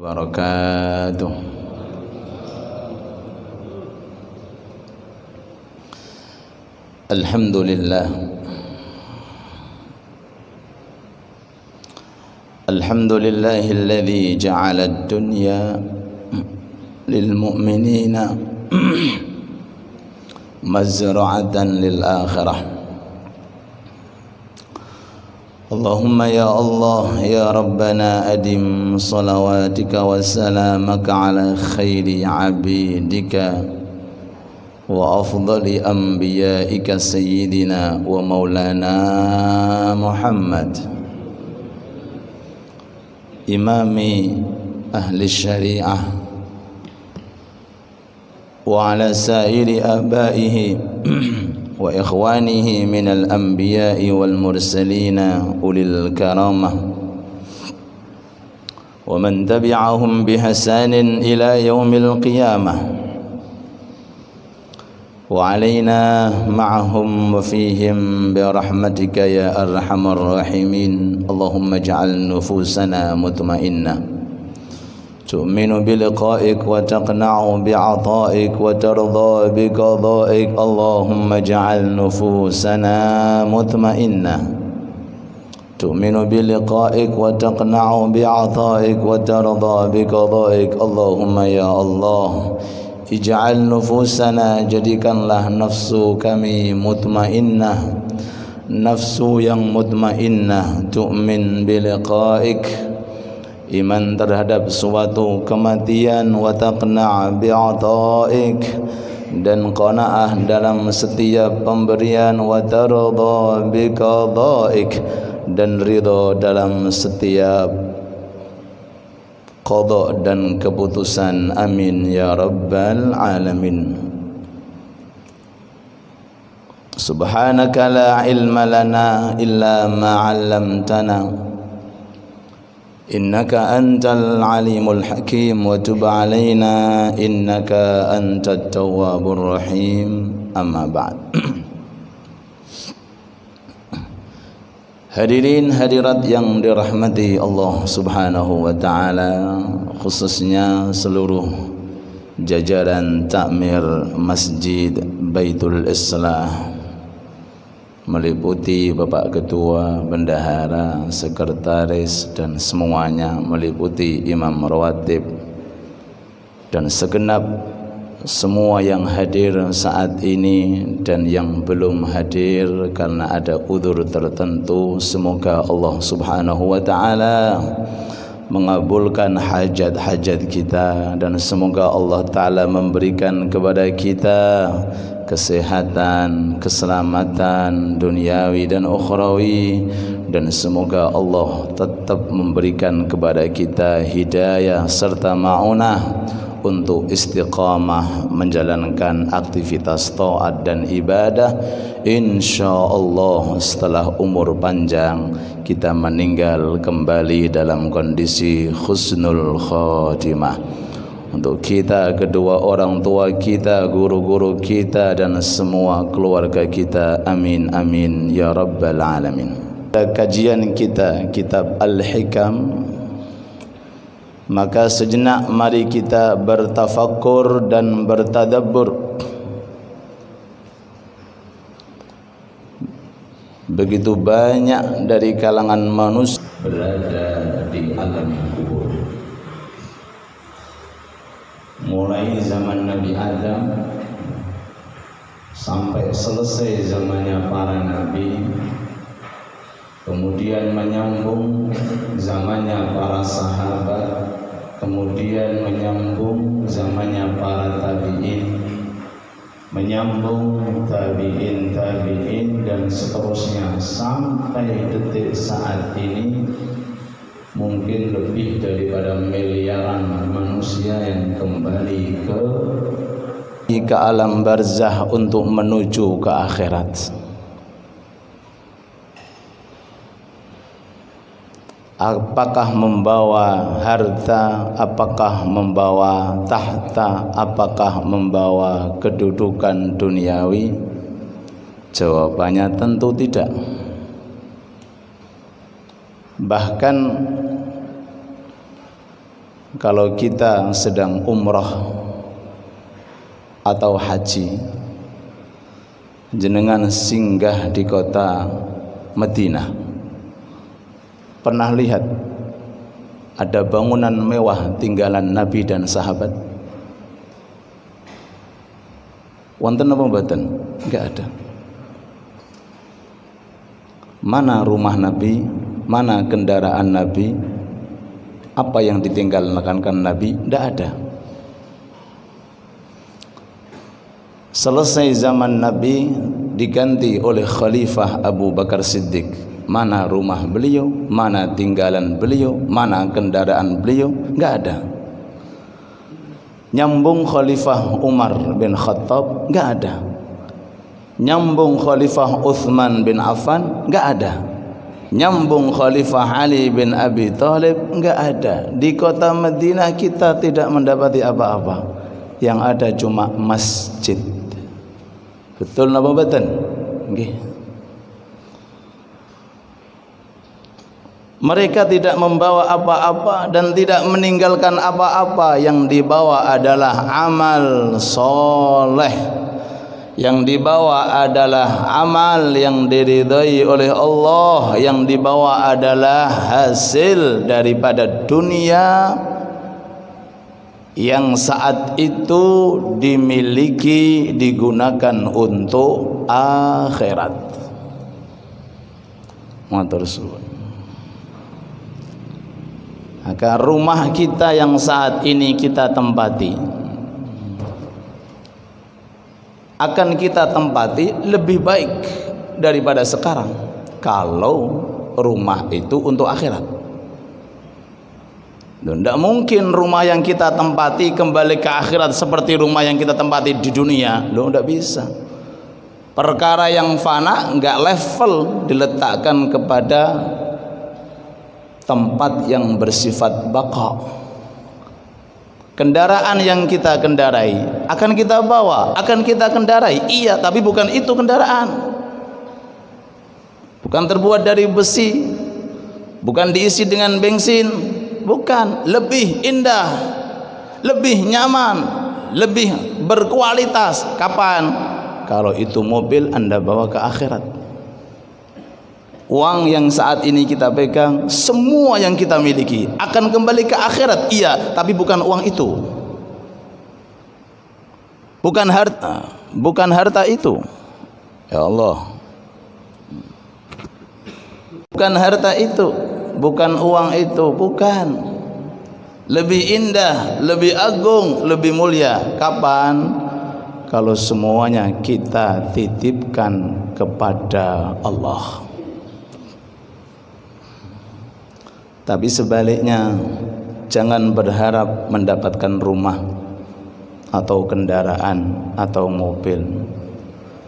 wabarakatuh. Alhamdulillah. Alhamdulillahilladzi ja'ala ad-dunya lil mu'minina mazra'atan lil akhirah. Allahumma ya Allah ya Rabbana adim salawatika wa salamaka ala khairi abidika wa afdali anbiyaika sayyidina wa maulana Muhammad imami ahli syariah wa ala sairi abaihi wa ikhwanihi minal anbiya'i wal mursalina ulil karamah wa man tabi'ahum bihasanin ila yaumil qiyamah wa alaina ma'ahum wa fihim birahmatika ya arhamar rahimin. Allahumma ja'al nufusana mutmainnah tu'minu biliqa'ik wa taqna'u bi'ata'ik wa tardha biqada'ik. Allahumma ja'al nufusana mutmainnah tu'minu biliqa'ik wa taqna'u bi'ata'ik wa tardha biqada'ik. Allahumma ya Allah ij'al nufusana, jadikanlah nafsu kami mutmainnah, nafsu yang mutmainnah, tu'min biliqa'ik, iman terhadap suatu kematian, wa taqna' bi'ata'ik, dan qanaah dalam setiap pemberian, wa tardha biqada'ik, dan ridha dalam setiap qada dan keputusan. Amin ya rabbal alamin. Subhanaka la ilma lana illa ma 'allamtana innaka antal alimul hakim wa tub alaina innaka antat tawwabur rahim. Amma ba'd. Hadirin hadirat yang dirahmati Allah Subhanahu wa taala, khususnya seluruh jajaran takmir Masjid Baitul Islah, meliputi Bapak Ketua, Bendahara, Sekretaris, dan semuanya, meliputi Imam Rawatib dan segenap semua yang hadir saat ini dan yang belum hadir karena ada udzur tertentu. Semoga Allah Subhanahu wa taala mengabulkan hajat-hajat kita, dan semoga Allah taala memberikan kepada kita kesehatan, keselamatan duniawi dan ukhrawi, dan semoga Allah tetap memberikan kepada kita hidayah serta ma'unah untuk istiqamah menjalankan aktivitas taat dan ibadah. InsyaAllah setelah umur panjang kita meninggal kembali dalam kondisi husnul khatimah. Untuk kita, kedua orang tua kita, guru-guru kita, dan semua keluarga kita. Amin amin ya rabbal alamin. Kajian kita kitab Al-Hikam, maka sejenak mari kita bertafakkur dan bertadabbur. Begitu banyak dari kalangan manusia berada di alam kubur, mulai zaman Nabi Adam sampai selesai zamannya para nabi, kemudian menyambung zamannya para sahabat, kemudian menyambung zamannya para tabi'in, menyambung tabi'in, dan seterusnya sampai detik saat ini. Mungkin lebih daripada miliaran manusia yang kembali ke alam barzah untuk menuju ke akhirat. Apakah membawa harta, apakah membawa tahta, apakah membawa kedudukan duniawi? Jawabannya tentu tidak. Bahkan kalau kita sedang umrah atau haji, jenengan singgah di kota Madinah, pernah lihat ada bangunan mewah tinggalan Nabi dan sahabat? Wonten apa mboten? Enggak ada. Mana rumah Nabi, mana kendaraan Nabi, apa yang ditinggalkan Nabi? Tidak ada. Selesai zaman Nabi diganti oleh Khalifah Abu Bakar Siddiq. Mana rumah beliau, mana tinggalan beliau, mana kendaraan beliau? Tidak ada. Nyambung Khalifah Umar bin Khattab? Tidak ada. Nyambung Khalifah Uthman bin Affan? Enggak ada. Nyambung Khalifah Ali bin Abi Thalib? Enggak ada. Di kota Madinah kita tidak mendapati apa-apa. Yang ada cuma masjid. Betul napa mboten? Nggih. Mereka tidak membawa apa-apa dan tidak meninggalkan apa-apa. Yang dibawa adalah amal soleh. Yang dibawa adalah amal yang diridhai oleh Allah. Yang dibawa adalah hasil daripada dunia yang saat itu dimiliki, digunakan untuk akhirat. Matur suwun. Maka rumah kita yang saat ini kita tempati, akan kita tempati lebih baik daripada sekarang kalau rumah itu untuk akhirat. Tidak mungkin rumah yang kita tempati kembali ke akhirat seperti rumah yang kita tempati di dunia. Tidak bisa. Perkara yang fana enggak level diletakkan kepada tempat yang bersifat baqa. Kendaraan yang kita kendarai akan kita bawa, akan kita kendarai, iya, tapi bukan itu kendaraan. Bukan terbuat dari besi, bukan diisi dengan bensin, bukan. Lebih indah, lebih nyaman, lebih berkualitas. Kapan? Kalau itu mobil Anda bawa ke akhirat. Uang yang saat ini kita pegang, semua yang kita miliki akan kembali ke akhirat, iya, tapi bukan uang itu, bukan harta itu, ya Allah, bukan harta itu, bukan uang itu, bukan. Lebih indah, lebih agung, lebih mulia. Kapan? Kalau semuanya kita titipkan kepada Allah. Tapi sebaliknya, jangan berharap mendapatkan rumah atau kendaraan atau mobil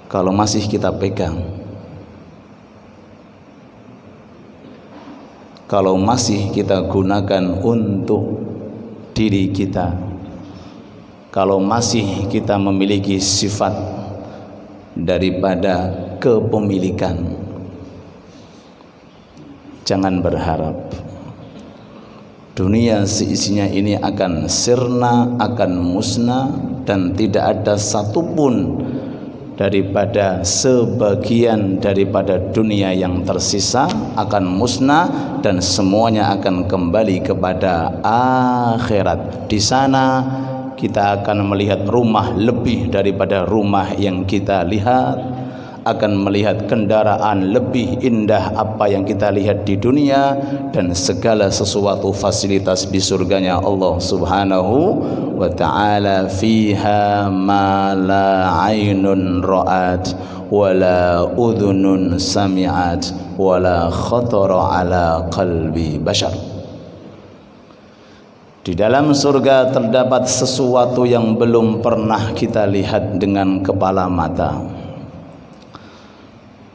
kalau masih kita pegang, kalau masih kita gunakan untuk diri kita, kalau masih kita memiliki sifat daripada kepemilikan. Jangan berharap dunia seisinya ini akan sirna, akan musnah, dan tidak ada satupun daripada sebagian daripada dunia yang tersisa akan musnah, dan semuanya akan kembali kepada akhirat. Di sana kita akan melihat rumah lebih daripada rumah yang kita lihat, akan melihat kendaraan lebih indah apa yang kita lihat di dunia, dan segala sesuatu fasilitas di surganya Allah Subhanahu wa ta'ala. Fiha ma la aynun ra'at wa la udhunun sami'at wa la khatara ala qalbi bashar. Di dalam surga terdapat sesuatu yang belum pernah kita lihat dengan kepala mata.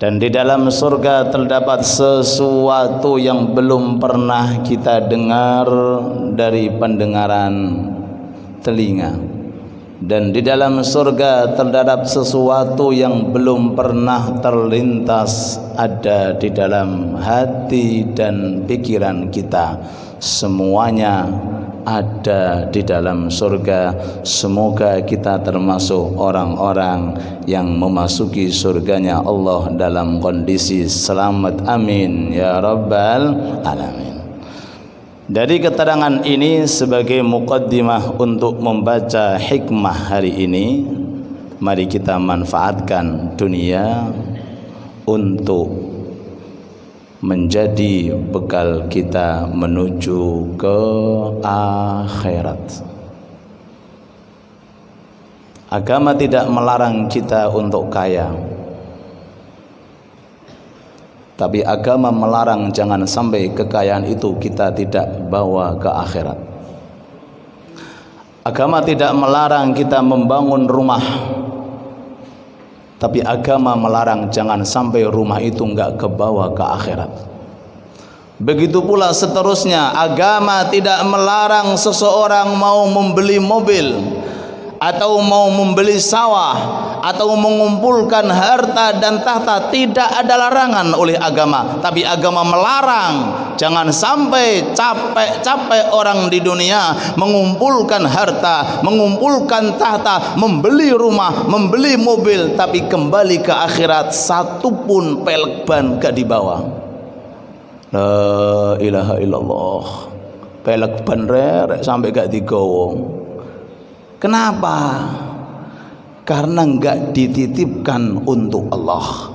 Dan di dalam surga terdapat sesuatu yang belum pernah kita dengar dari pendengaran telinga. Dan di dalam surga terdapat sesuatu yang belum pernah terlintas ada di dalam hati dan pikiran kita. Semuanya ada di dalam surga. Semoga kita termasuk orang-orang yang memasuki surganya Allah dalam kondisi selamat, amin ya rabbal alamin. Dari keterangan ini sebagai muqaddimah untuk membaca hikmah hari ini, mari kita manfaatkan dunia untuk menjadi bekal kita menuju ke akhirat. Agama tidak melarang kita untuk kaya, tapi agama melarang jangan sampai kekayaan itu kita tidak bawa ke akhirat. Agama tidak melarang kita membangun rumah, tapi agama melarang jangan sampai rumah itu enggak kebawa ke akhirat. Begitu pula seterusnya, agama tidak melarang seseorang mau membeli mobil atau mau membeli sawah atau mengumpulkan harta dan tahta. Tidak ada larangan oleh agama, tapi agama melarang jangan sampai capek-capek orang di dunia mengumpulkan harta, mengumpulkan tahta, membeli rumah, membeli mobil, tapi kembali ke akhirat satupun pelek ban gak dibawa. La ilaha illallah. Pelek ban rek sampai gak digowo. Kenapa? Karena enggak dititipkan untuk Allah.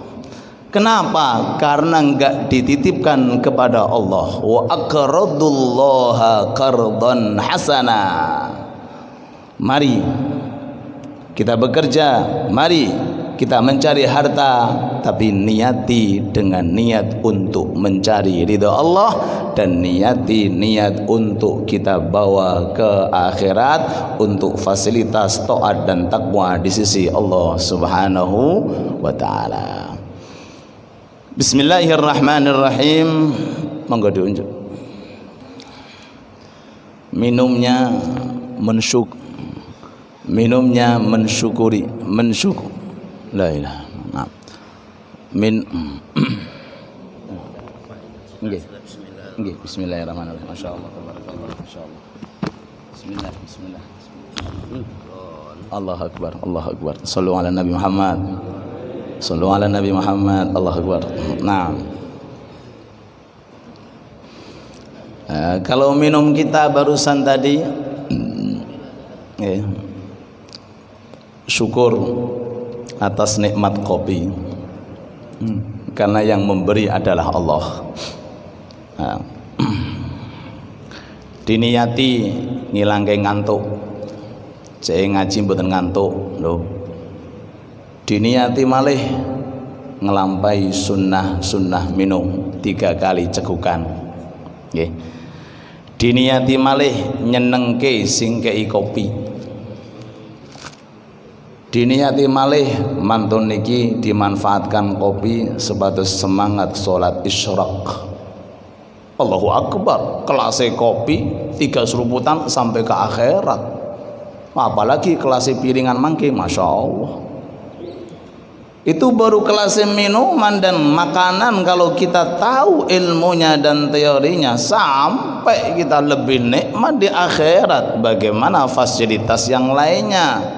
Kenapa? Karena enggak dititipkan kepada Allah. Wa aqradullaha qardan hasana. Mari kita bekerja, mari kita mencari harta, tapi niati dengan niat untuk mencari ridha Allah, dan niati niat untuk kita bawa ke akhirat untuk fasilitas taat dan takwa di sisi Allah Subhanahu wa taala. Bismillahirrahmanirrahim. Monggo diunjuk. Minumnya mensyukuri, mensyukur. La ilaha. Nah. Nggih. Nggih, bismillahirrahmanirrahim. Masyaallah, tabarakallah, masyaallah. Bismillah. Allahu akbar, Allahu akbar. Shallu ala Nabi Muhammad. Shallu ala Nabi Muhammad. Allahu akbar. Nah. Kalau minum kita barusan tadi syukur atas nikmat kopi, karena yang memberi adalah Allah. Nah, diniati ngilangke ngantuk, cek ngaji mboten ngantuk lho. Diniati malih ngelampai sunnah minum 3 kali cekukan, nggih. Diniati malih nyenengke sing kei kopi. Diniati malih mantun niki dimanfaatkan kopi sebatas semangat sholat isyraq. Allahu akbar, kelasnya kopi 3 seruputan sampai ke akhirat. Apalagi kelasnya piringan mangke, masya Allah. Itu baru kelasnya minuman dan makanan. Kalau kita tahu ilmunya dan teorinya, sampai kita lebih nikmat di akhirat. Bagaimana fasilitas yang lainnya?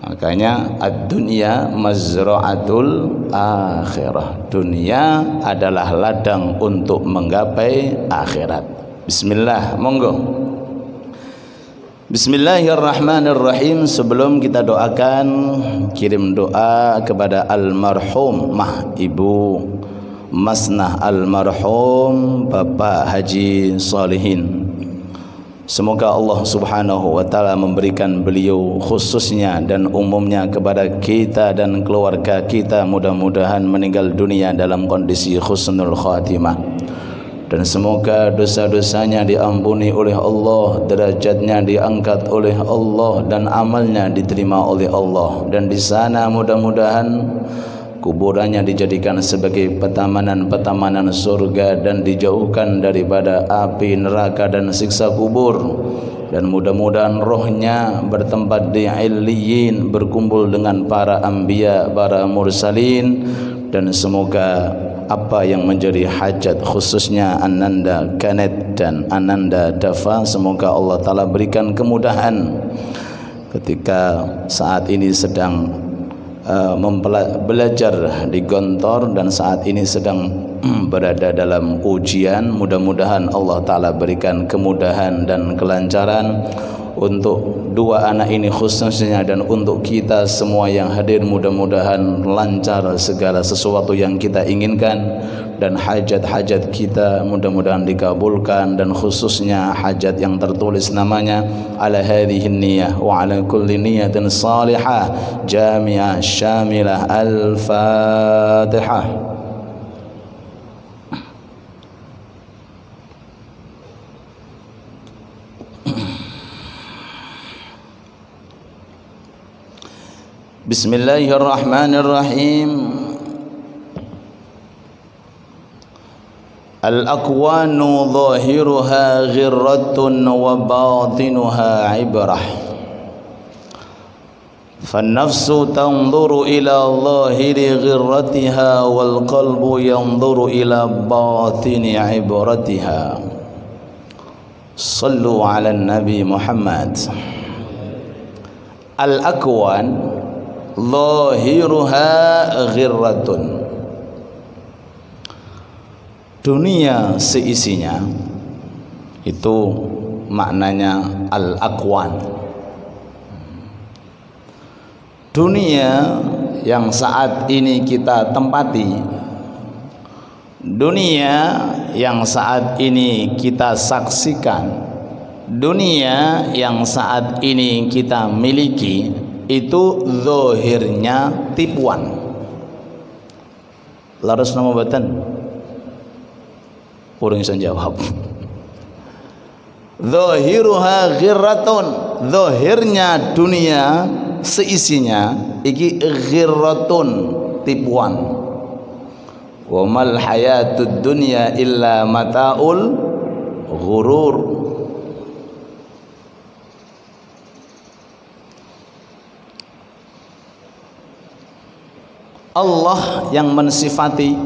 Makanya ad-dunya mazra'atul akhirah. Dunia adalah ladang untuk menggapai akhirat. Bismillah, monggo. Bismillahirrahmanirrahim. Sebelum kita doakan, kirim doa kepada almarhum Ibu Masnah almarhum Bapak Haji Salihin. Semoga Allah Subhanahu wa taala memberikan beliau khususnya dan umumnya kepada kita dan keluarga kita, mudah-mudahan meninggal dunia dalam kondisi husnul khatimah, dan semoga dosa-dosanya diampuni oleh Allah, derajatnya diangkat oleh Allah, dan amalnya diterima oleh Allah, dan di sana mudah-mudahan kuburannya dijadikan sebagai petamanan surga dan dijauhkan daripada api neraka dan siksa kubur, dan mudah-mudahan rohnya bertempat di Illiyin berkumpul dengan para anbiya, para mursalin, dan semoga apa yang menjadi hajat khususnya Ananda Kanet dan Ananda Dava. Semoga Allah Ta'ala berikan kemudahan ketika saat ini sedang belajar di Gontor dan saat ini sedang berada dalam ujian. Mudah-mudahan Allah Ta'ala berikan kemudahan dan kelancaran untuk dua anak ini khususnya, dan untuk kita semua yang hadir. Mudah-mudahan lancar segala sesuatu yang kita inginkan dan hajat-hajat kita mudah-mudahan dikabulkan, dan khususnya hajat yang tertulis namanya ala hadhihi niyyah wa ala kulli niyyatin salihah jami'ah syamilah. Al-Fatihah. Bismillahirrahmanirrahim. Al-akwanu zahiruha ghirratun wa batinuha ibrah. Fan-nafsu tanzuru ila zahiri ghirratiha wal qalbu yanzuru ila batini ibratiha. Sallu ala Nabi Muhammad. Al-akwan zahiruha ghirratun, dunia seisinya itu maknanya al-akwan. Dunia yang saat ini kita tempati, dunia yang saat ini kita saksikan, dunia yang saat ini kita miliki, itu zahirnya tipuan. Laras nama batan urang bisa jawab. Zahiruha ghirratun, zahirnya dunia seisinya iki ghirratun, tipuan. Wa mal hayatud dunya illa mataul ghurur. Allah yang mensifati,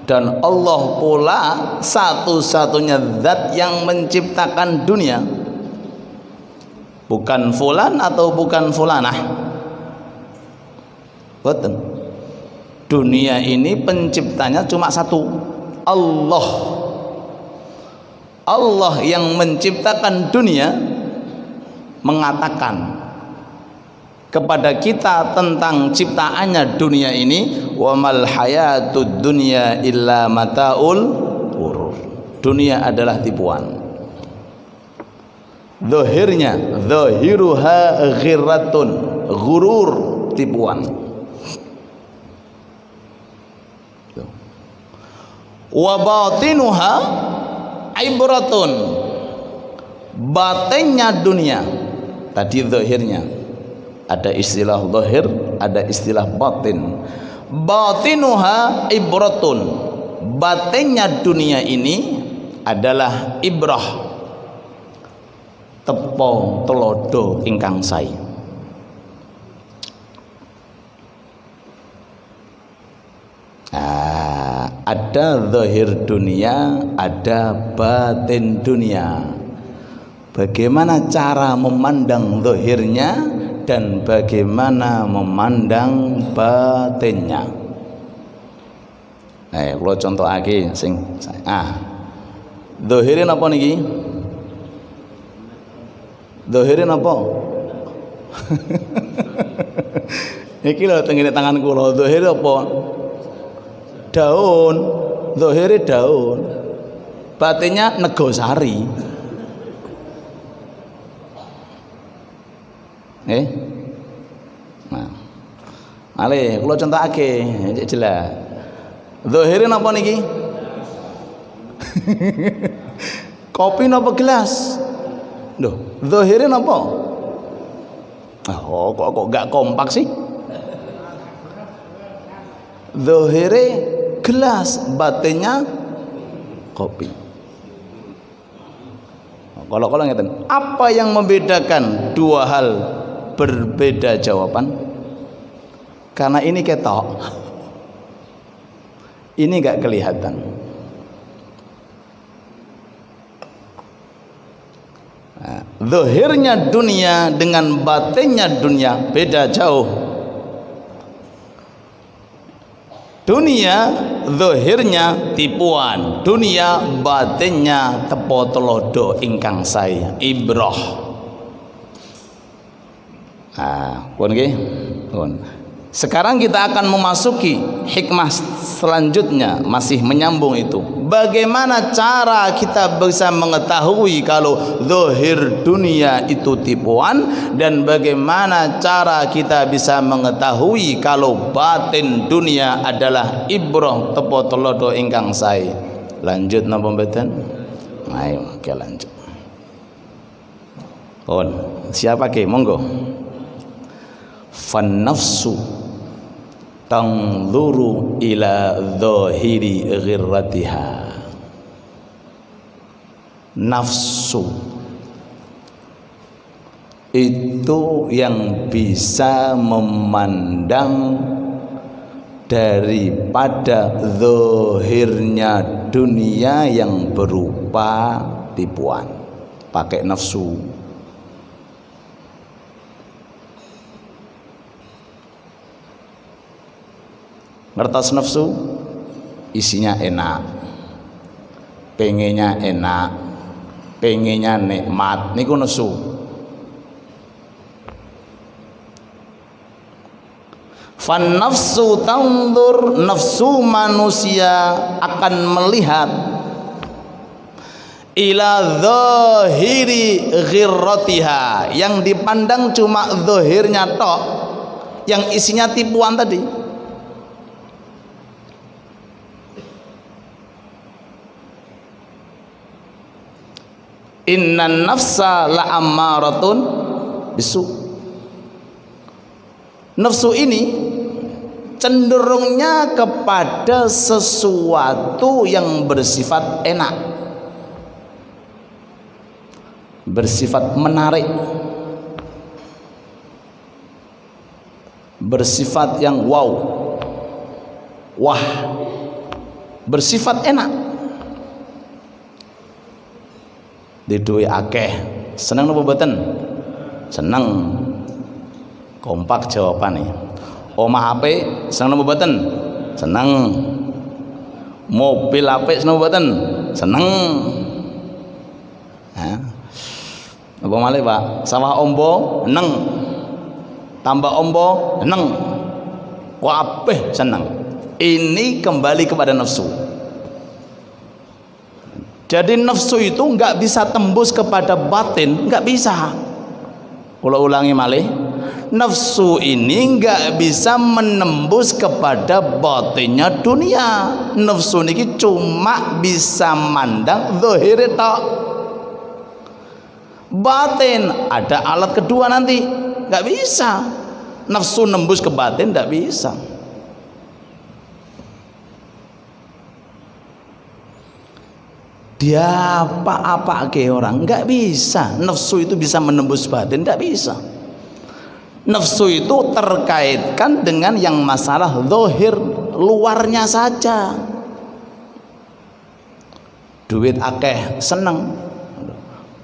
dan Allah pula satu-satunya zat yang menciptakan dunia, bukan fulan atau bukan fulanah. Betul. Dunia ini penciptanya cuma satu, Allah. Allah yang menciptakan dunia mengatakan kepada kita tentang ciptaannya dunia ini, wa mal hayatud dunya illa mataul ghurur. Dunia adalah tipuan. Zahirnya, zahiruha ghirratun, ghurur, tipuan. Wa batinuha ibratun, batinnya dunia. Tadi zahirnya ada istilah zahir, ada istilah batin. Batinuha ibratun, batinnya dunia ini adalah ibrah, tepo telodo ingkang sae. Ada zahir dunia, ada batin dunia. Bagaimana cara memandang zahirnya dan bagaimana memandang batinnya. Kalau contoh lagi sing zahirin apa niki? Zahirin apa? Niki lho tengene tangan kula, zahir apa? Daun, zahire daun. Batinnya negosari. Nah, malih kula contohake jelas. Zahirin apa niki? Kopi napa gelas? Loh, zahirin apa? Kok gak kompak sih? Zahire gelas, batinnya kopi. Kalau ngeten, apa yang membedakan dua hal berbeda jawaban? Karena ini ketok, Ini gak kelihatan. Nah, zahirnya dunia dengan batinnya dunia beda jauh. Dunia zahirnya tipuan, dunia batinnya tepotelodo ingkang sae ibrah. Pun nggih. Pun. Sekarang kita akan memasuki hikmah selanjutnya, masih menyambung itu. Bagaimana cara kita bisa mengetahui kalau zahir dunia itu tipuan, dan bagaimana cara kita bisa mengetahui kalau batin dunia adalah ibrah tepotelodo ingkang sae. Lanjut napa mboten? Ayo, oke lanjut. Siapa ke? Monggo. Fan nafsu tanzuru ila zahiri ghirratiha. Nafsu itu yang bisa memandang daripada zahirnya dunia yang berupa tipuan, pakai nafsu. Ngertos nafsu? Isinya enak, pengennya enak, pengennya nikmat, niku nafsu. Fan nafsu tanzur, nafsu manusia akan melihat ila zahiri ghirratiha, yang dipandang cuma zahirnya tok, yang isinya tipuan tadi. Innan nafsa la ammaratun bisu. Nafsu ini cenderungnya kepada sesuatu yang bersifat enak, bersifat menarik, bersifat yang wow, wah, bersifat enak. Di duwe akeh, seneng napa mboten? Seneng. Kompak jawabane. Omah apik, seneng napa mboten? Seneng. Mobil apik, seneng napa mboten? Seneng. Apa malih, Pak? Sawah ombo, seneng. Tambah ombo, seneng. Kabeh seneng. Ini kembali kepada nafsu. Jadi nafsu itu nggak bisa tembus kepada batin, nggak bisa. Kalau ulangi malih, nafsu ini nggak bisa menembus kepada batinnya dunia. Nafsu ini cuma bisa mandang zahir tok. Batin ada alat kedua nanti, nggak bisa. Nafsu nembus ke batin nggak bisa. Dia apa ke orang nggak bisa. Nafsu itu bisa menembus batin, nggak bisa. Nafsu itu terkaitkan dengan yang masalah zahir luarnya saja. Duit akeh seneng,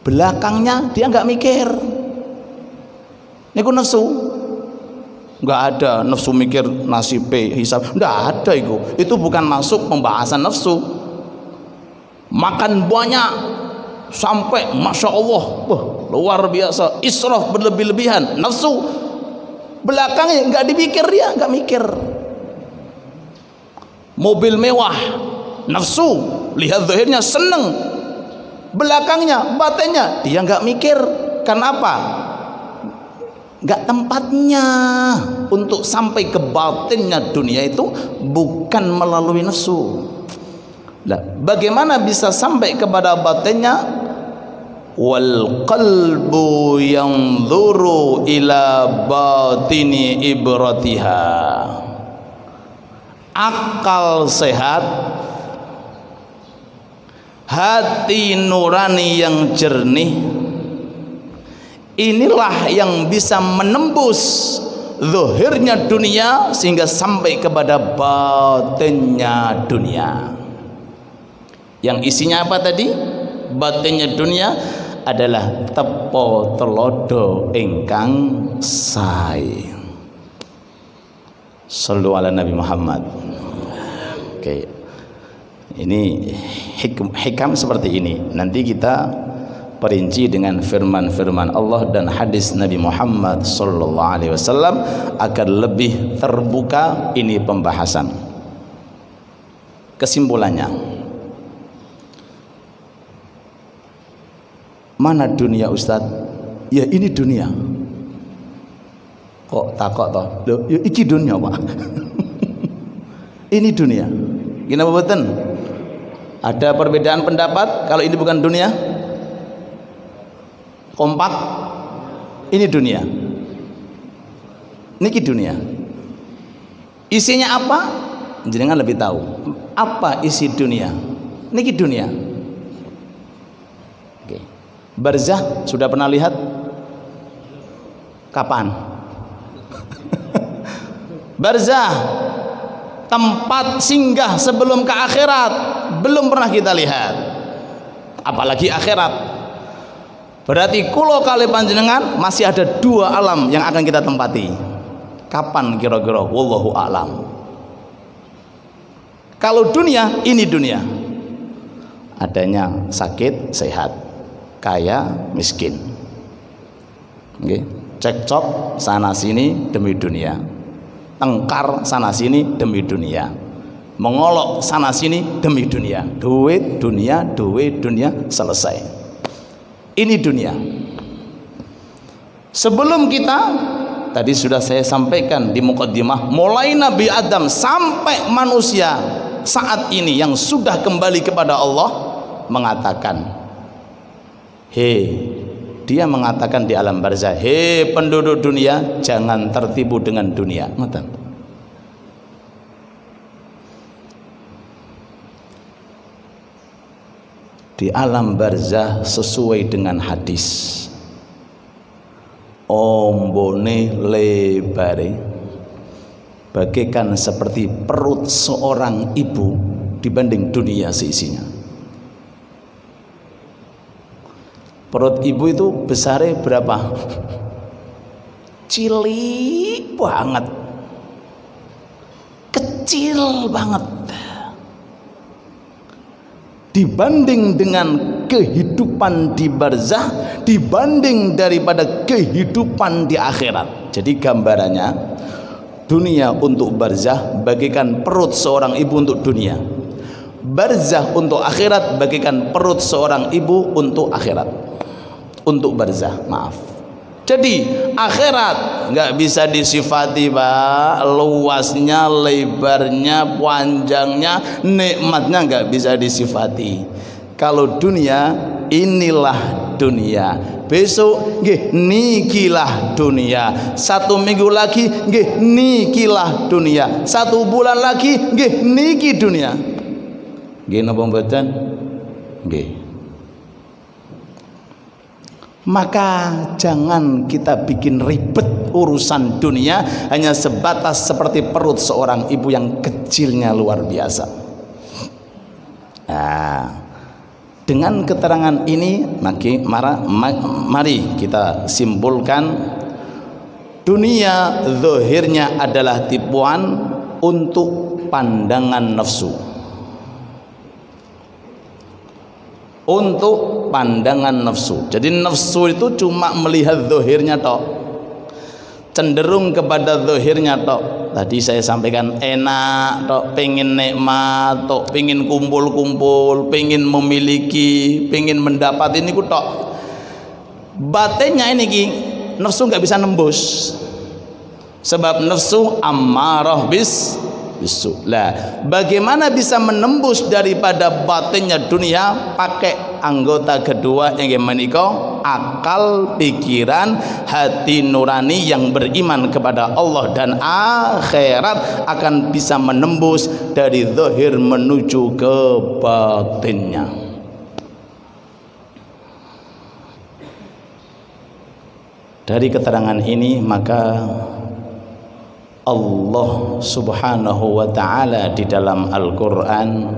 belakangnya dia nggak mikir. Niku nafsu. Nggak ada nafsu mikir nasib hisab, nggak ada itu bukan masuk pembahasan nafsu. Makan banyak sampai masya Allah, luar biasa, israf berlebih-lebihan, nafsu. Belakangnya nggak dipikir, dia nggak mikir. Mobil mewah, nafsu, lihat zahirnya seneng, belakangnya batinnya dia nggak mikir. Kenapa? Nggak tempatnya untuk sampai ke batinnya dunia itu bukan melalui nafsu. Nah, bagaimana bisa sampai kepada batinnya? Wal qalbu yanzuru ila batini ibratiha. Akal sehat, hati nurani yang jernih, inilah yang bisa menembus zahirnya dunia sehingga sampai kepada batinnya dunia. Yang isinya apa tadi? Batinnya dunia adalah tepo telodo ingkang sae. Shallu ala Nabi Muhammad. Oke. Ini hikam seperti ini. Nanti kita perinci dengan firman-firman Allah dan hadis Nabi Muhammad sallallahu alaihi wasallam agar lebih terbuka ini pembahasan. Kesimpulannya, mana dunia Ustaz? Ya ini dunia. Kok takok toh? Loh, ya iki dunia, Pak. Ini dunia. Gimana betul? Ada perbedaan pendapat kalau ini bukan dunia? Kompak, ini dunia. Niki dunia. Isinya apa? Jenengan lebih tahu. Apa isi dunia? Niki dunia. Oke. Barzah sudah pernah lihat? Kapan? Barzah, tempat singgah sebelum ke akhirat, belum pernah kita lihat. Apalagi akhirat. Berarti kulo kali panjenengan masih ada dua alam yang akan kita tempati. Kapan kira-kira? Wallahu a'lam. Kalau dunia, ini dunia. Adanya sakit, sehat, kaya, miskin. Okay. Cekcok sana sini demi dunia. Tengkar sana sini demi dunia. Mengolok sana sini demi dunia. Duit, dunia, selesai. Ini dunia. Sebelum kita, tadi sudah saya sampaikan di muqaddimah, mulai Nabi Adam sampai manusia saat ini yang sudah kembali kepada Allah mengatakan, dia mengatakan di alam barzah, penduduk dunia, jangan tertipu dengan dunia. Di alam barzah sesuai dengan hadis, ombone lebare bagaikan seperti perut seorang ibu dibanding dunia seisinya. Perut ibu itu besarnya berapa? Cilik banget, kecil banget dibanding dengan kehidupan di barzah, dibanding daripada kehidupan di akhirat. Jadi gambarannya, dunia untuk barzah bagaikan perut seorang ibu untuk dunia, barzah untuk akhirat bagaikan perut seorang ibu untuk akhirat, untuk barzah, maaf. Jadi akhirat nggak bisa disifati, Pak, luasnya, lebarnya, panjangnya, nikmatnya nggak bisa disifati. Kalau dunia, inilah dunia. Besok nggih nikilah dunia. 1 minggu lagi nggih nikilah dunia. 1 bulan lagi nggih niki dunia. Nggih napa mboten? Nggih. Maka jangan kita bikin ribet urusan dunia hanya sebatas seperti perut seorang ibu yang kecilnya luar biasa. Nah, dengan keterangan ini mari kita simpulkan, dunia zahirnya adalah tipuan untuk pandangan nafsu. Untuk pandangan nafsu. Jadi nafsu itu cuma melihat zahirnya tok, cenderung kepada zahirnya tok. Tadi saya sampaikan enak tok, pengen nikmat tok, pengen kumpul-kumpul, pengen memiliki, pengen mendapat, ini ku tok. Batinnya ini ki nafsu nggak bisa nembus, sebab nafsu ammarah bisu. Lah, bagaimana bisa menembus daripada batinnya dunia? Pakai anggota kedua yang menika akal, pikiran, hati nurani yang beriman kepada Allah dan akhirat akan bisa menembus dari zahir menuju ke batinnya. Dari keterangan ini maka Allah Subhanahu wa ta'ala di dalam Al-Quran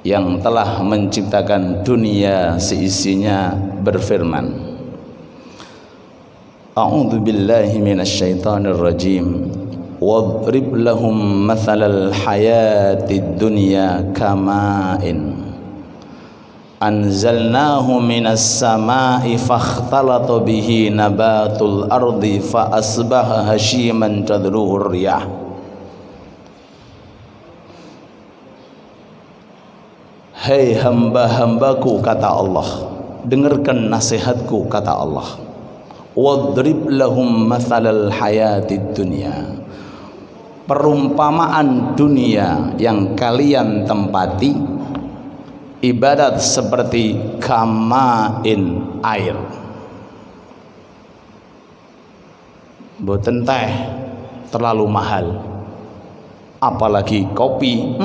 yang telah menciptakan dunia seisinya berfirman, A'udzu billahi minasyaitonir rajim. Wadrib lahum mathalal hayatid dunya kama'in anzalnahu minas sama'i fakhtalata bihi nabatul ardi fa asbaha hashiman tadruhur riyah. Hai hamba-hambaku, kata Allah, dengarkan nasihatku, kata Allah. Wadrib lahum mathalal hayatid dunya, perumpamaan dunia yang kalian tempati ibadat seperti kama'in, air. Mboten teh terlalu mahal, apalagi kopi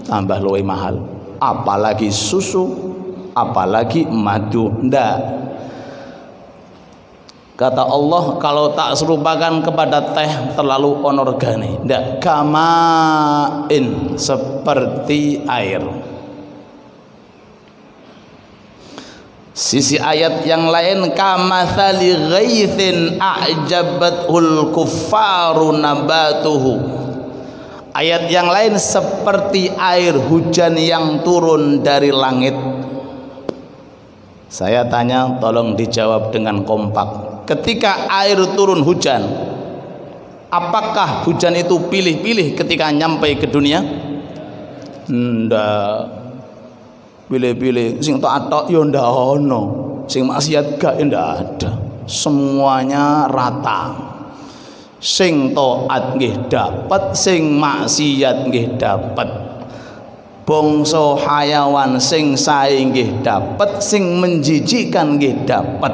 tambah luwih mahal, apalagi susu, apalagi madu, ndak. Kata Allah, kalau tak serupakan kepada teh terlalu onorgane, ndak. Kama'in, seperti air. Sisi ayat yang lain, kamathali ghaithin a'jabatul kuffaru nabatuhu. Ayat yang lain seperti air hujan yang turun dari langit. Saya tanya, tolong dijawab dengan kompak. Ketika air turun hujan, apakah hujan itu pilih-pilih ketika nyampe ke dunia? Ndak pilih-pilih. Sing taat yo ndak ono, sing maksiat gak ndak ada. Semuanya rata. Sing taat nggih dapat, sing maksiat nggih dapat. Bangsa hayawan sing sae nggih dapat, sing menjijikan nggih dapat.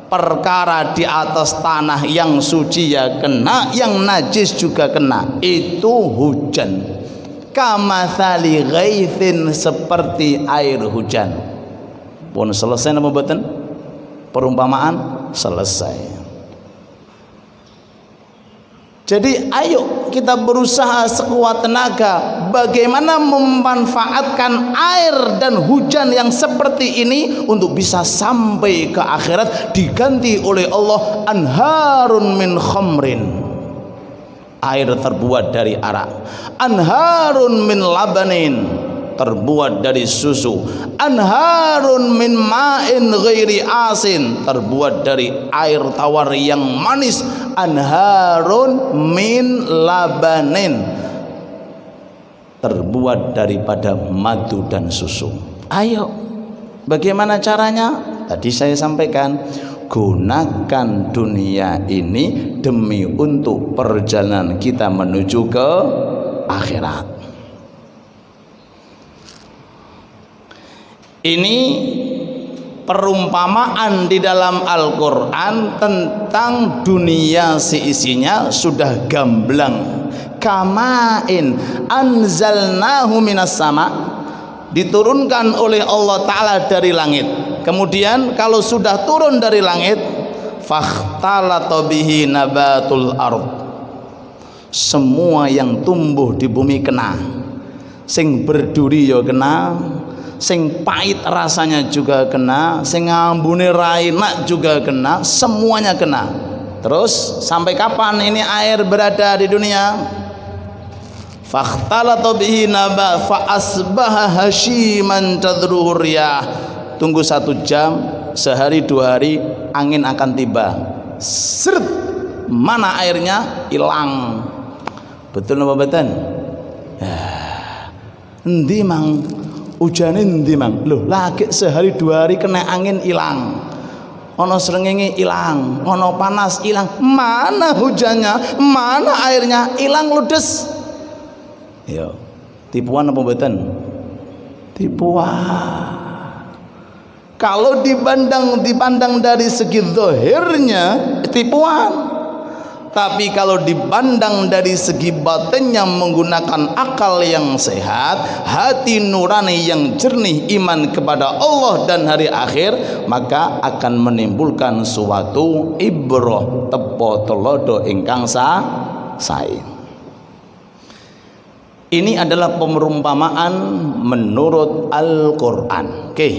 Perkara di atas tanah yang suci ya kena, yang najis juga kena. Itu hujan. Kamathali ghaithin, seperti air hujan. Pun selesai napa mboten? Perumpamaan selesai. Jadi ayo kita berusaha sekuat tenaga bagaimana memanfaatkan air dan hujan yang seperti ini untuk bisa sampai ke akhirat diganti oleh Allah anharun min khamrin. Air terbuat dari arak. Anharun min labanin, terbuat dari susu. Anharun min ma'in ghairi asin, terbuat dari air tawar yang manis. Anharun min labanin, terbuat daripada madu dan susu. Ayo, bagaimana caranya? Tadi saya sampaikan, gunakan dunia ini demi untuk perjalanan kita menuju ke akhirat. Ini perumpamaan di dalam Al-Quran tentang dunia seisinya sudah gamblang. Kama'in anzalnahu minas sama, diturunkan oleh Allah Ta'ala dari langit. Kemudian kalau sudah turun dari langit, fakhtalata bihi nabatul ard, semua yang tumbuh di bumi kena. Sing berduri ya kena, sing pahit rasanya juga kena, sing ngambune ra enak juga kena, semuanya kena. Terus sampai kapan ini air berada di dunia? Fakhtalata bihi nabat fa asbaha hashiman tadruhur riyah. Tunggu 1 jam, sehari 2 hari, angin akan tiba. Seret, mana airnya? Hilang. Betul apa betul? Endi mang ujane endi mang? Loh, lagi sehari 2 hari kena angin hilang. Ono srengenge hilang, ono panas hilang. Mana hujannya? Mana airnya? Hilang ludes. Yo, tipuan apa mboten? Tipuan. Kalau dipandang dari segi zahirnya tipuan. Tapi kalau dipandang dari segi batinnya menggunakan akal yang sehat, hati nurani yang jernih, iman kepada Allah dan hari akhir, maka akan menimbulkan suatu ibrah tepo telodo ingkang sae. Ini adalah perumpamaan menurut Al-Qur'an. Oke.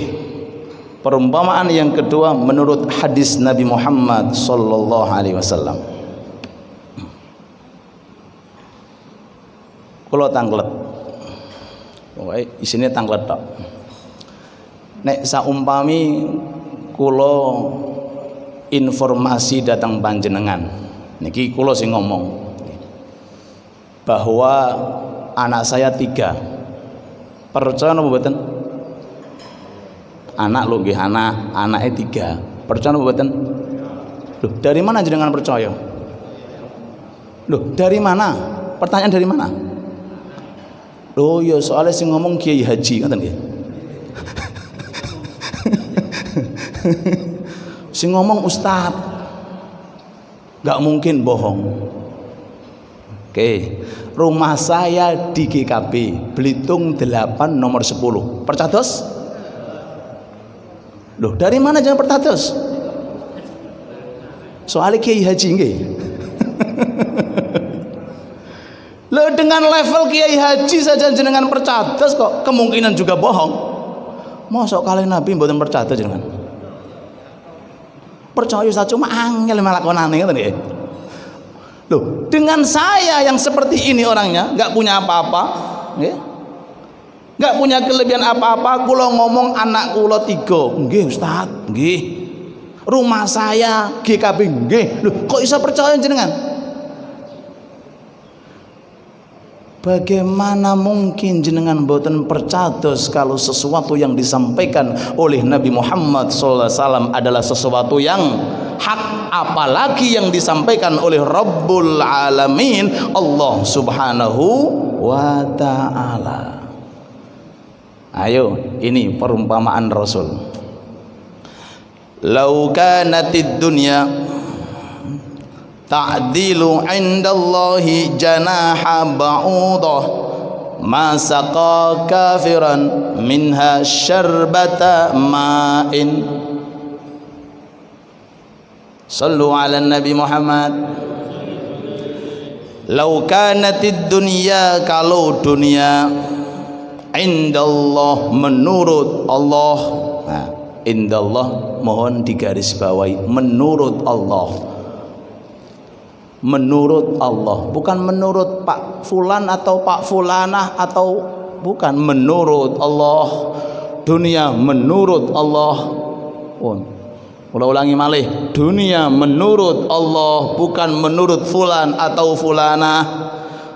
Perumpamaan yang kedua menurut hadis Nabi Muhammad sallallahu alaihi wasallam. Kula tanglet. Pokoke isine tanglet tok. Nek saumpami kula informasi datang panjenengan. Niki kula sing ngomong. Bahwa anak saya 3. Percaya napa mboten? Anak lho nggih, anake 3. Percaya napa mboten? Loh, dari mana jenengan percaya? Loh, dari mana? Pertanyaan dari mana? Loh, ya soalnya sing ngomong Kiai Haji ngoten nggih. Sing ngomong ustaz. Enggak mungkin bohong. Oke, rumah saya di GKB Belitung 8 nomor 10. Percados? Loh, dari mana jangan percados? Soalnya Kiai Haji nggih. Loh, dengan level Kiai Haji saja jenengan percados kok, kemungkinan juga bohong. Mosok kali Nabi mboten percados jenengan. Percaya saja cuma angel malakonane ngoten nggih. Loh, dengan saya yang seperti ini orangnya, nggak punya apa-apa, nggak punya kelebihan apa-apa, kula ngomong anak kula 3, nggih Ustaz, nggih. Rumah saya GKB, nggih. Loh, kok bisa percaya jenengan? Bagaimana mungkin jenengan boten percados kalau sesuatu yang disampaikan oleh Nabi Muhammad SAW adalah sesuatu yang hak, apalagi yang disampaikan oleh Rabbul Alamin Allah Subhanahu wa Ta'ala. Ayo, ini perumpamaan Rasul. Lau kanatid dunya ta'dilu indallahi janaha ba'udah ma saqa kafiran minha syarbata ma'in. Sallu ala Nabi Muhammad. Lau kanatid dunya, kalau dunia, indallah, menurut Allah. Nah, indallah mohon digarisbawahi, menurut Allah. Menurut Allah, bukan menurut Pak Fulan atau Pak Fulanah atau bukan, menurut Allah. Dunia menurut Allah. Ulangi malih, dunia menurut Allah, bukan menurut fulan atau fulanah.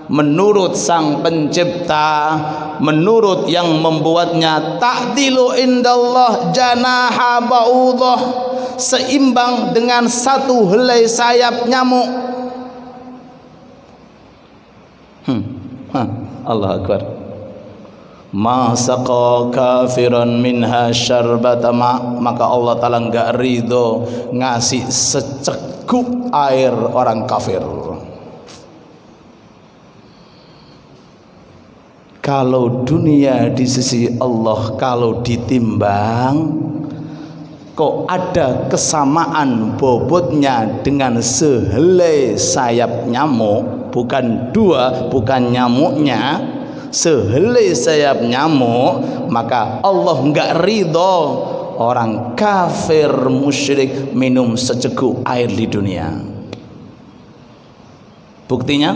Menurut Sang Pencipta, menurut yang membuatnya. Ta'dilu indallah janaha ba'udah, seimbang dengan satu helai sayap nyamuk. Allah Akbar. Ma saqa kafiran minha syarbata ma, maka Allah Ta'ala enggak ridho ngasih seceguk air orang kafir. Kalau dunia di sisi Allah, kalau ditimbang kok ada kesamaan bobotnya dengan sehelai sayap nyamuk, bukan 2, bukan nyamuknya, sehelai sayap nyamuk, maka Allah enggak ridho orang kafir musyrik minum seceguk air di dunia. Buktinya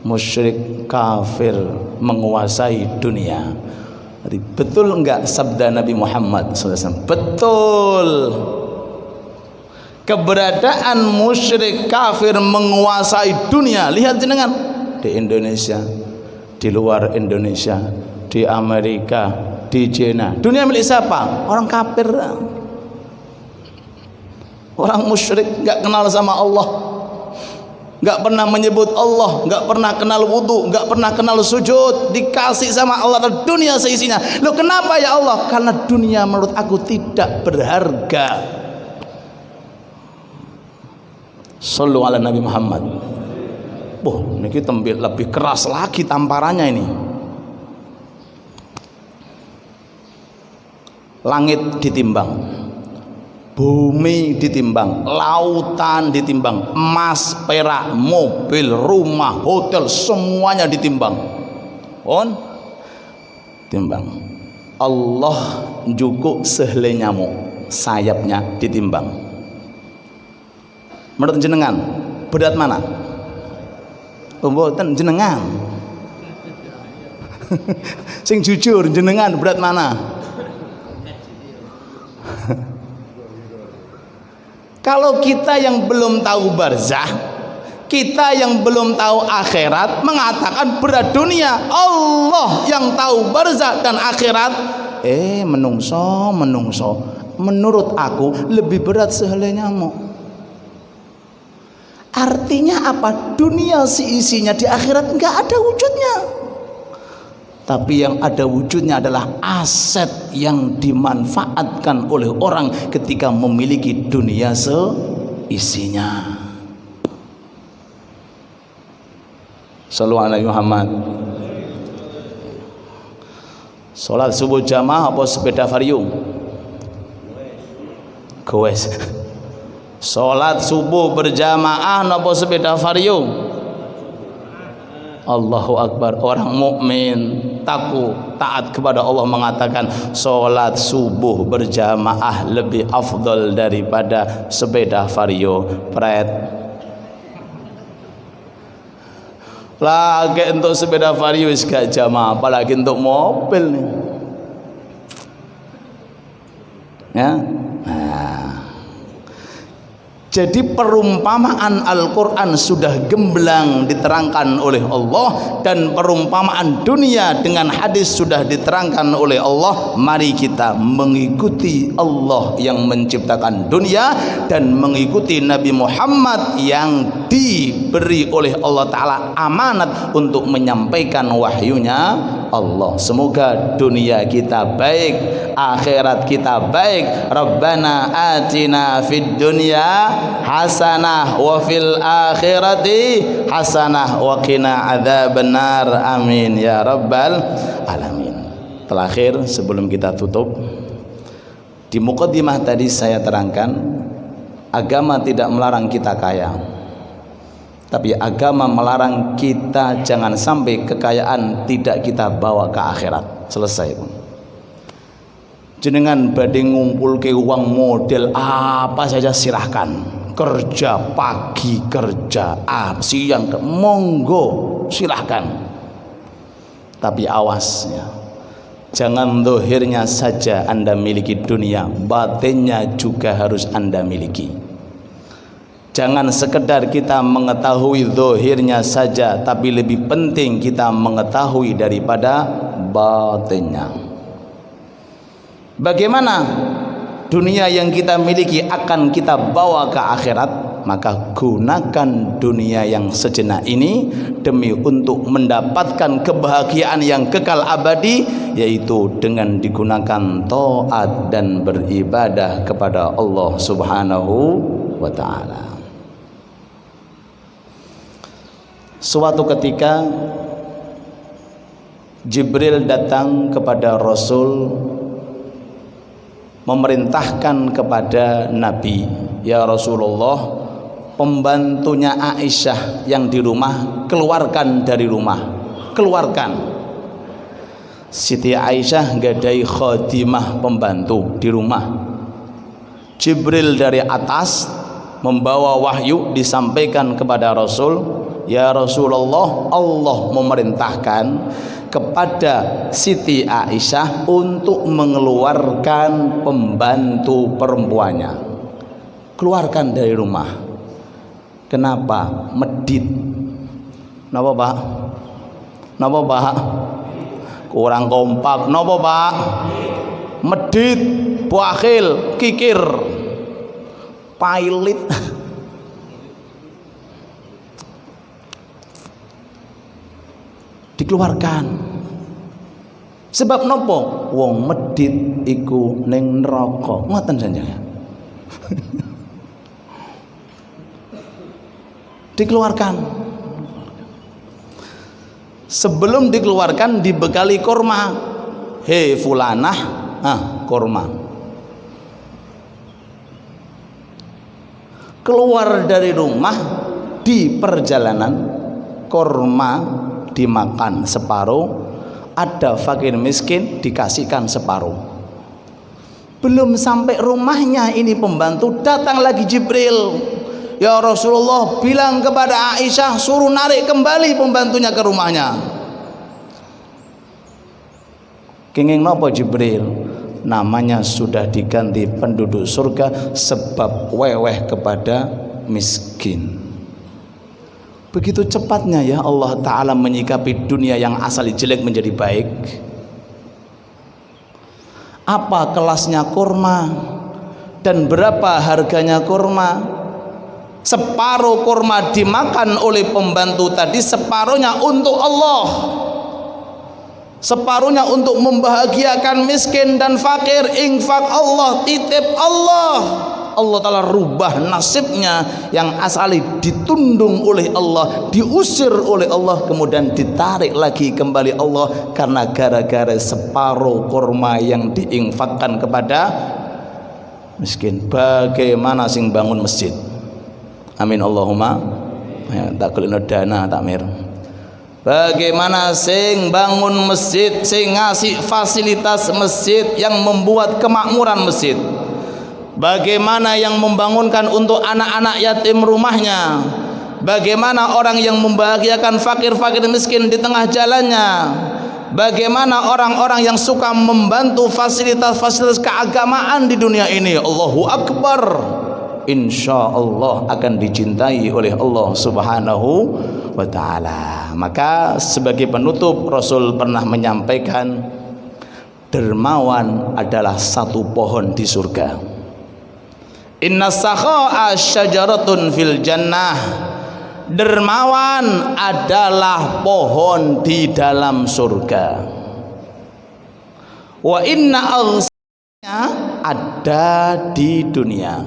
musyrik kafir menguasai dunia. Jadi, betul enggak sabda Nabi Muhammad SAW? Betul. Keberadaan musyrik kafir menguasai dunia. Lihat jenengan di Indonesia, di luar Indonesia, di Amerika, di China. Dunia milik siapa? Orang kafir. Orang musyrik, enggak kenal sama Allah, enggak pernah menyebut Allah, enggak pernah kenal wudu, enggak pernah kenal sujud, dikasih sama Allah dunia seisinya. Loh, kenapa ya Allah? Karena dunia menurut aku tidak berharga. Sallu ala Nabi Muhammad. Niki tembik lebih keras lagi tamparannya ini. Langit ditimbang, bumi ditimbang, lautan ditimbang, emas, perak, mobil, rumah, hotel, semuanya ditimbang. Timbang. Allah jukuk sehelai nyamuk, sayapnya ditimbang. Menurut jenengan berat mana? Mboten jenengan. Sing jujur jenengan berat mana? Kalau kita yang belum tahu barzah, kita yang belum tahu akhirat mengatakan berat dunia. Allah yang tahu barzah dan akhirat, menungso menurut aku lebih berat sehelai nyamuk. Artinya apa? Dunia seisinya di akhirat enggak ada wujudnya. Tapi yang ada wujudnya adalah aset yang dimanfaatkan oleh orang ketika memiliki dunia seisinya. Sallallahu alaihi Muhammad. Salat subuh jamaah apa sepeda vario? Goes. Salat subuh berjamaah apa sepeda vario? Allahu Akbar. Orang mukmin takut taat kepada Allah mengatakan salat subuh berjamaah lebih afdal daripada sepeda vario. Pret. Lagi untuk sepeda vario gak jamaah, apalagi untuk mobil nih. Ya. Jadi perumpamaan Al-Quran sudah gemblang diterangkan oleh Allah, dan perumpamaan dunia dengan hadis sudah diterangkan oleh Allah. Mari kita mengikuti Allah yang menciptakan dunia dan mengikuti Nabi Muhammad yang diberi oleh Allah Ta'ala amanat untuk menyampaikan wahyunya Allah. Semoga dunia kita baik, akhirat kita baik. Rabbana atina fid dunya hasanah wa fil akhirati hasanah wa qina adzabannar. Amin ya rabbal alamin. Terakhir sebelum kita tutup, di muqaddimah tadi saya terangkan agama tidak melarang kita kaya, tapi agama melarang kita jangan sampai kekayaan tidak kita bawa ke akhirat. Selesai. Jenengan badhe ngumpulke uang model apa saja silahkan. Kerja pagi, kerja siang, monggo silahkan. Tapi awas ya, jangan dohirnya saja Anda miliki dunia, batinnya juga harus Anda miliki. Jangan sekedar kita mengetahui dohirnya saja, tapi lebih penting kita mengetahui daripada batinnya. Bagaimana dunia yang kita miliki akan kita bawa ke akhirat? Maka gunakan dunia yang sejenak ini demi untuk mendapatkan kebahagiaan yang kekal abadi, yaitu dengan digunakan taat dan beribadah kepada Allah Subhanahu wa ta'ala. Suatu ketika Jibril datang kepada Rasul memerintahkan kepada Nabi, ya Rasulullah, pembantunya Aisyah yang di rumah keluarkan dari rumah, keluarkan. Siti Aisyah gadai khadimah pembantu di rumah. Jibril dari atas membawa wahyu disampaikan kepada Rasul, ya Rasulullah, Allah memerintahkan kepada Siti Aisyah untuk mengeluarkan pembantu perempuannya. Keluarkan dari rumah. Kenapa? Medit. Napa Pak? Napa Pak? Kurang kompak. Napa Pak? Medit, bakhil, kikir, pailit. Dikeluarkan. Sebab nopo? Wong medit iku ning neraka. Ngoten saja. Dikeluarkan. Sebelum dikeluarkan dibekali kurma. Hei fulanah, kurma. keluar dari rumah, di perjalanan kurma dimakan separuh, ada fakir miskin dikasihkan separuh. Belum sampai rumahnya ini pembantu datang lagi Jibril. Ya Rasulullah, bilang kepada Aisyah suruh narik kembali pembantunya ke rumahnya. Kenging nopo Jibril? Namanya sudah diganti penduduk surga sebab weweh kepada miskin. Begitu cepatnya ya Allah Ta'ala menyikapi dunia yang asali jelek menjadi baik. Apa kelasnya kurma dan berapa harganya kurma? Separuh kurma dimakan oleh pembantu tadi, separuhnya untuk Allah, separuhnya untuk membahagiakan miskin dan fakir. Infak Allah, titip Allah. Allah Ta'ala rubah nasibnya yang asali ditundung oleh Allah, diusir oleh Allah, kemudian ditarik lagi kembali Allah karena gara-gara separuh kurma yang diinfakkan kepada miskin. Bagaimana sing bangun masjid? Amin Allahumma. Ya, tak kulino dana takmir. Bagaimana sing bangun masjid, sing ngasih fasilitas masjid yang membuat kemakmuran masjid? Bagaimana yang membangunkan untuk anak-anak yatim rumahnya? Bagaimana orang yang membahagiakan fakir-fakir miskin di tengah jalannya? Bagaimana orang-orang yang suka membantu fasilitas-fasilitas keagamaan di dunia ini? Allahu Akbar. Insya Allah akan dicintai oleh Allah Subhanahu wa Ta'ala. Maka sebagai penutup, Rasul pernah menyampaikan, dermawan adalah satu pohon di surga. Inna sakha'a syajaratun fil jannah. Dermawan adalah pohon di dalam surga. Wa inna aghsanya ada di dunia.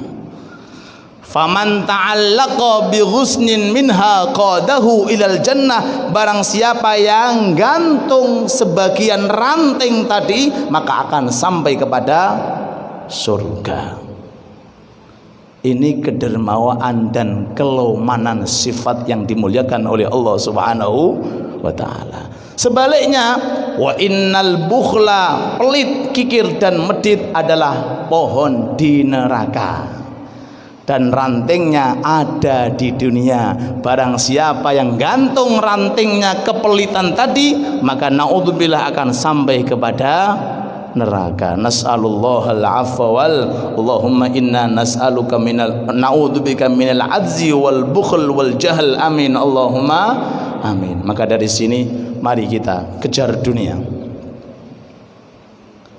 Faman ta'allaqa bi ghusnin minha qadahu ilal jannah. Barang siapa yang gantung sebagian ranting tadi, maka akan sampai kepada surga. Ini kedermawaan dan kelaumanan sifat yang dimuliakan oleh Allah Subhanahu wa Ta'ala. Sebaliknya, wa innal bukhla, pelit, kikir dan medit adalah pohon di neraka. Dan rantingnya ada di dunia. Barang siapa yang gantung rantingnya kepelitan tadi, maka naudzubillah akan sampai kepada neraka. Nas'alullahal afwa wal Allahumma inna nas'aluka minal na'udzubika minal ajzi wal bukhl wal jahl. Amin Allahumma amin. Maka dari sini mari kita kejar dunia,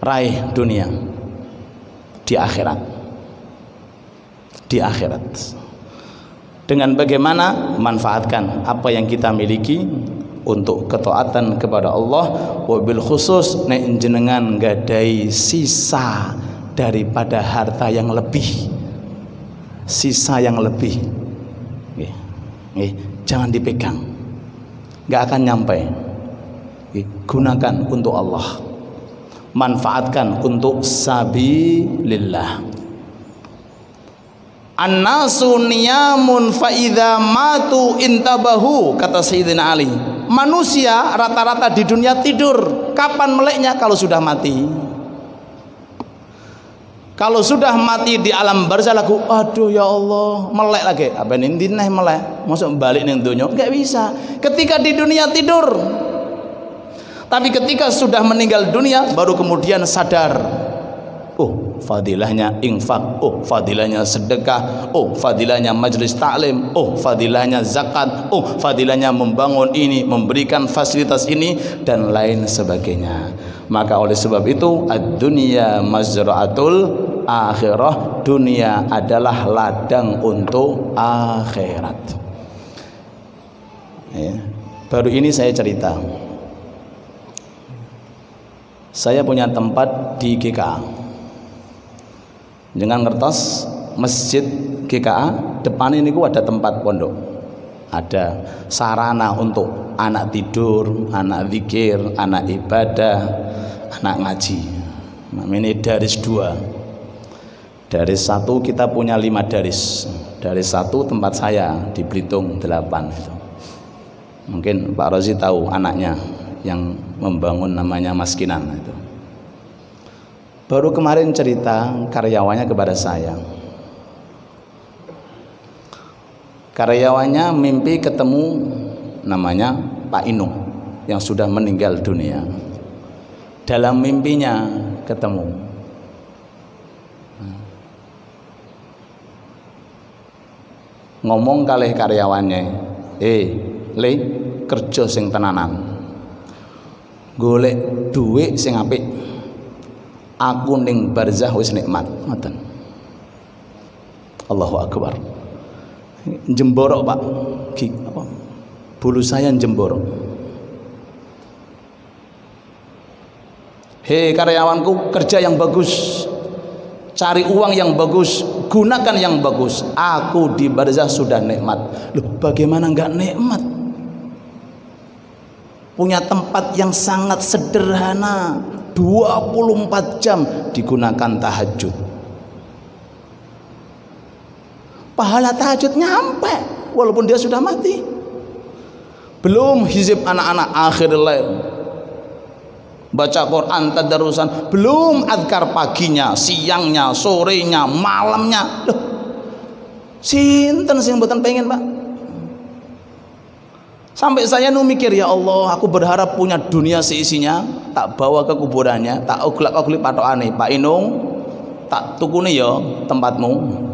raih dunia di akhirat. Di akhirat dengan bagaimana manfaatkan apa yang kita miliki untuk ketaatan kepada Allah, wabil khusus nek jenengan gadai sisa daripada harta yang lebih, sisa yang lebih, jangan dipegang, nggak akan nyampe. Gunakan untuk Allah, manfaatkan untuk sabilillah. An-nasu niyamun fa idza matu intabahu, kata Sayyidina Ali. Manusia rata-rata di dunia tidur. Kapan meleknya? Kalau sudah mati. Kalau sudah mati di alam barzah lagu, aduh ya Allah, melek lagi. Apa ini dineh melek? Masuk balik ning donya? Enggak bisa. Ketika di dunia tidur. Tapi ketika sudah meninggal dunia baru kemudian sadar. Oh, fadilahnya infak, oh fadilahnya sedekah, oh fadilahnya majlis taklim, oh fadilahnya zakat, oh fadilahnya membangun ini, memberikan fasilitas ini dan lain sebagainya. Maka oleh sebab itu ad-dunya mazra'atul akhirah, dunia adalah ladang untuk akhirat. Ya. Baru ini saya cerita, saya punya tempat di GKA. Jangan ngertos masjid GKA depan ini ada tempat pondok, ada sarana untuk anak tidur, anak zikir, anak ibadah, anak ngaji. Nah, ini daris 2, daris 1 kita punya 5 daris. Dari satu tempat saya di Belitung 8 itu. Mungkin Pak Rozi tahu anaknya yang membangun namanya Mas Kinan itu. Baru kemarin cerita karyawannya kepada saya. Karyawannya mimpi ketemu namanya Pak Inung yang sudah meninggal dunia. Dalam mimpinya ketemu. Ngomong kalih karyawannya, Le, kerja sing tenanan, golek duit sing apik, aku ning barzah wis nikmat. Ngoten. Allahu Akbar. Jemborok Pak, apa? Bulu saya jemborok. Hei karyawanku, kerja yang bagus, cari uang yang bagus, gunakan yang bagus. Aku di barzah sudah nikmat. Loh, bagaimana enggak nikmat? Punya tempat yang sangat sederhana, 24 jam digunakan tahajud. Pahala tahajud nyampe walaupun dia sudah mati. Belum hizib anak-anak akhir lail, baca Quran tadarusan, belum azkar paginya, siangnya, sorenya, malamnya. Loh, sinten sing mboten pengen, Pak? Sampai saya nu mikir, ya Allah, aku berharap punya dunia seisinya, tak bawa ke kuburannya, tak oglak-oglik patokane, Pak Inung, tak tukune ya tempatmu.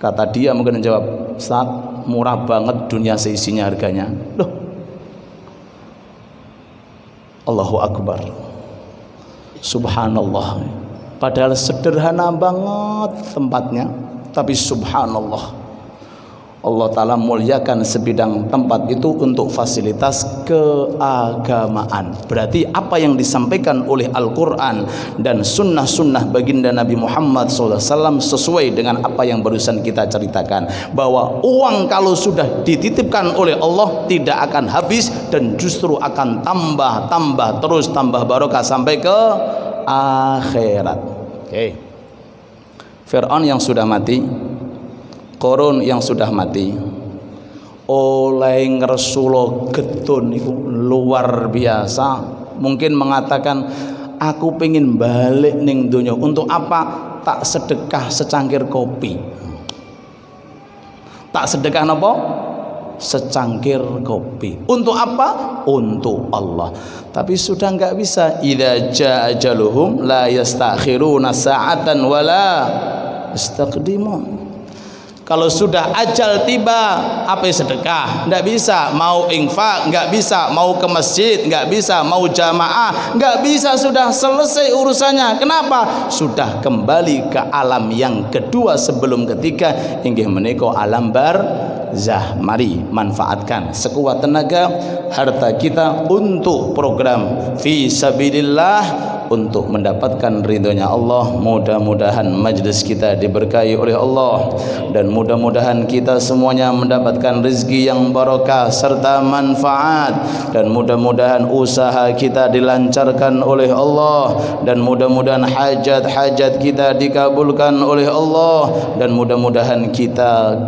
Kata dia mungkin menjawab, Ustaz, murah banget dunia seisinya harganya. Loh, Allahu Akbar, subhanallah. Padahal sederhana banget tempatnya, tapi subhanallah, Allah Ta'ala muliakan sebidang tempat itu untuk fasilitas keagamaan. Berarti apa yang disampaikan oleh Al-Quran dan sunnah-sunnah baginda Nabi Muhammad SAW sesuai dengan apa yang barusan kita ceritakan, bahwa uang kalau sudah dititipkan oleh Allah tidak akan habis dan justru akan tambah terus, tambah barokah sampai ke akhirat. Oke. Fir'aun yang sudah mati, Korun yang sudah mati, oleh ngresula getun itu luar biasa. Mungkin mengatakan, aku pengen balik ning donya. Untuk apa? Tak sedekah secangkir kopi. Tak sedekah napa? Secangkir kopi. Untuk apa? Untuk Allah. Tapi sudah enggak bisa. Idza jaa ajaluhum la yastakhiruna sa'atan wala yastaqdimun. Kalau sudah ajal tiba, apa sedekah? Nggak bisa. Mau infak? Nggak bisa. Mau ke masjid? Nggak bisa. Mau jamaah? Nggak bisa. Sudah selesai urusannya. Kenapa? Sudah kembali ke alam yang kedua sebelum ketiga, inggih menika alam barzah. Mari manfaatkan sekuat tenaga harta kita untuk program fi sabilillah, untuk mendapatkan ridhonya Allah. Mudah-mudahan majlis kita diberkahi oleh Allah, dan mudah-mudahan kita semuanya mendapatkan rezeki yang barokah serta manfaat, dan mudah-mudahan usaha kita dilancarkan oleh Allah, dan mudah-mudahan hajat-hajat kita dikabulkan oleh Allah, dan mudah-mudahan kita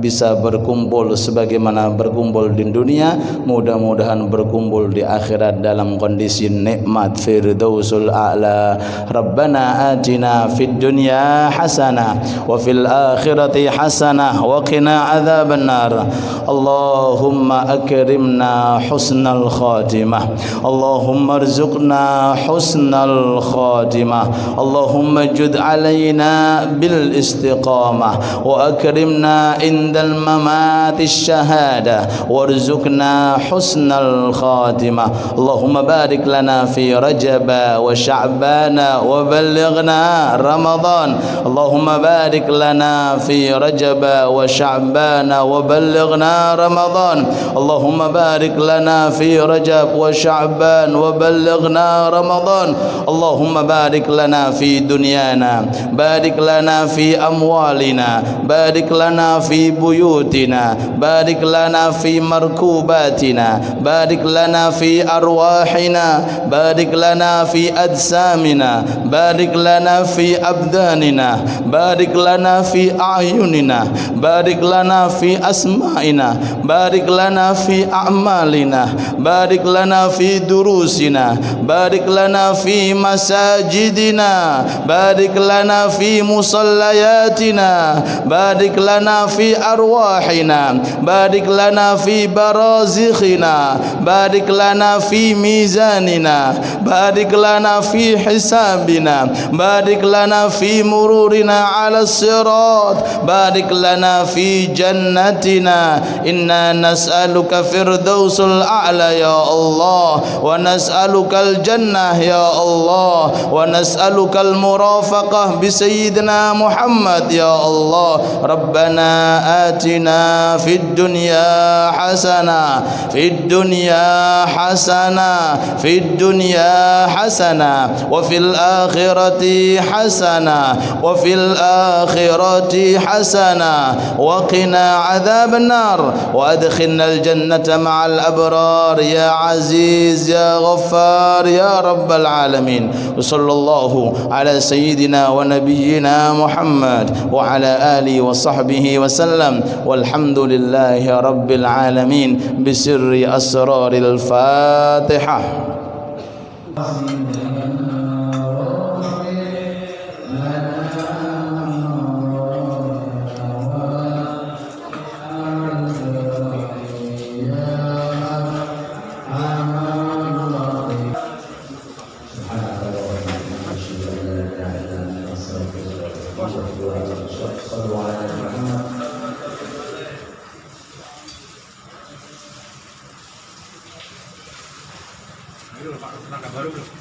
bisa berkumpul sebagaimana berkumpul di dunia, mudah-mudahan berkumpul di akhirat dalam kondisi nikmat firdausul a'la. Rabbana atina fid dunya hasanah wa fil akhirati hasanah wa qina adzabannar. Allahumma akrimna husnal khatimah, Allahumma arzuqna husnal khatimah, Allahumma jud alaina bil istiqamah wa akrimna indal mamati syahada warzuqna husnal khatimah. Allahumma barik lana fi Rajab wa Sya'ban wa ballighna Ramadan. Allahumma barik lana fi Rajab wa Sya'ban wa ballighna Ramadan. Allahumma barik lana fi Rajab wa Sya'ban wa ballighna Ramadan. Allahumma barik lana fi dunyana, barik lana fi amwalina, barik lana fi بيوتنا بارك لنا في مركوباتنا بارك لنا في أرواحنا بارك لنا في أجسامنا بارك لنا في أبداننا بارك لنا في أعيننا بارك لنا في أسمائنا بارك لنا في أعمالنا بارك لنا في دروسنا بارك لنا في مساجدنا بارك لنا في مصلياتنا بارك لنا في أرواحنا بارك لنا في برازخنا بارك لنا في ميزاننا بارك لنا في حسابنا بارك لنا في مرورنا على الصراط بارك لنا في جنتنا إنا نسألك فردوس الأعلى يا الله ونسألك الجنة يا الله ونسألك المرافقة بسيدنا محمد يا الله ربنا آتنا في الدنيا حسنة في الدنيا حسنة في الدنيا حسنة وفي الآخرة حسنة وفي الآخرة حسنة وقنا عذاب النار وأدخلنا الجنة مع الأبرار يا عزيز يا غفار يا رب العالمين وصلى الله على سيدنا ونبينا محمد وعلى آله وصحبه وسلم والحمد لله رب العالمين بسر أسرار الفاتحة. Baru